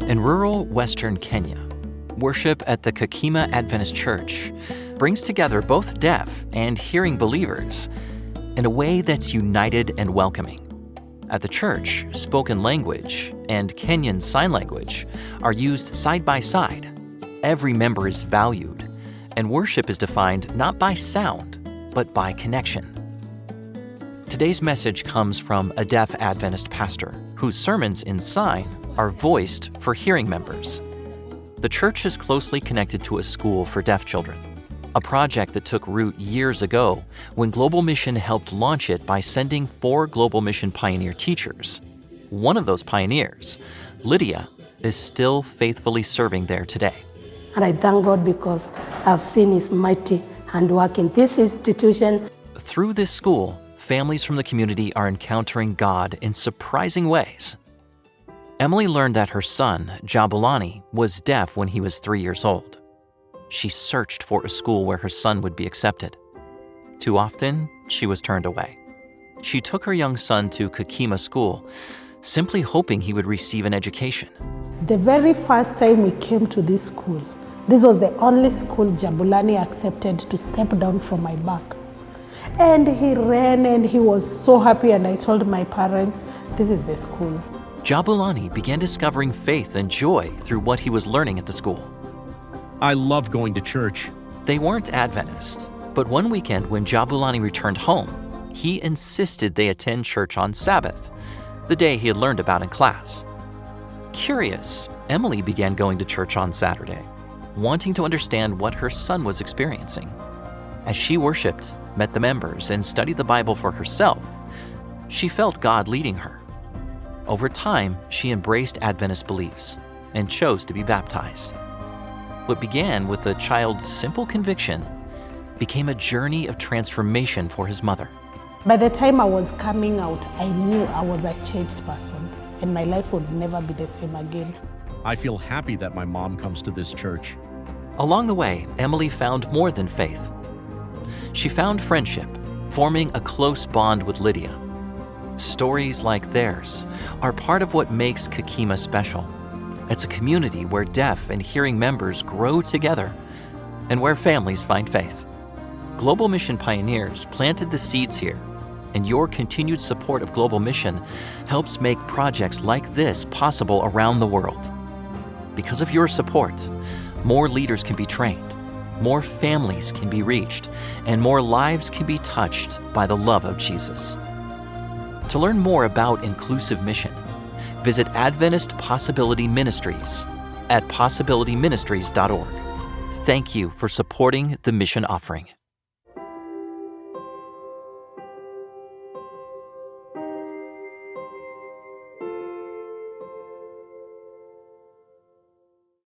In rural western Kenya, worship at the Kakima Adventist Church brings together both deaf and hearing believers in a way that's united and welcoming. At the church, spoken language and Kenyan Sign Language are used side by side. Every member is valued, and worship is defined not by sound, but by connection. Today's message comes from a deaf Adventist pastor whose sermons in sign are voiced for hearing members. The church is closely connected to a school for deaf children, a project that took root years ago when Global Mission helped launch it by sending 4 Global Mission pioneer teachers. One of those pioneers, Lydia, is still faithfully serving there today. And I thank God because I've seen His mighty hand work in this institution. Through this school, families from the community are encountering God in surprising ways. Emily learned that her son, Jabulani, was deaf when he was 3 years old. She searched for a school where her son would be accepted. Too often, she was turned away. She took her young son to Kakima School, simply hoping he would receive an education. The very first time we came to this school, this was the only school Jabulani accepted to step down from my back. And he ran and he was so happy, and I told my parents, this is the school. Jabulani began discovering faith and joy through what he was learning at the school. I love going to church. They weren't Adventist, but one weekend when Jabulani returned home, he insisted they attend church on Sabbath, the day he had learned about in class. Curious, Emily began going to church on Saturday, wanting to understand what her son was experiencing. As she worshiped, met the members, and studied the Bible for herself, she felt God leading her. Over time, she embraced Adventist beliefs and chose to be baptized. What began with a child's simple conviction became a journey of transformation for his mother. By the time I was coming out, I knew I was a changed person, and my life would never be the same again. I feel happy that my mom comes to this church. Along the way, Emily found more than faith. She found friendship, forming a close bond with Lydia. Stories like theirs are part of what makes Kakima special. It's a community where deaf and hearing members grow together and where families find faith. Global Mission pioneers planted the seeds here, and your continued support of Global Mission helps make projects like this possible around the world. Because of your support, more leaders can be trained, more families can be reached, and more lives can be touched by the love of Jesus. To learn more about Inclusive Mission, visit Adventist Possibility Ministries at possibilityministries.org. Thank you for supporting the mission offering.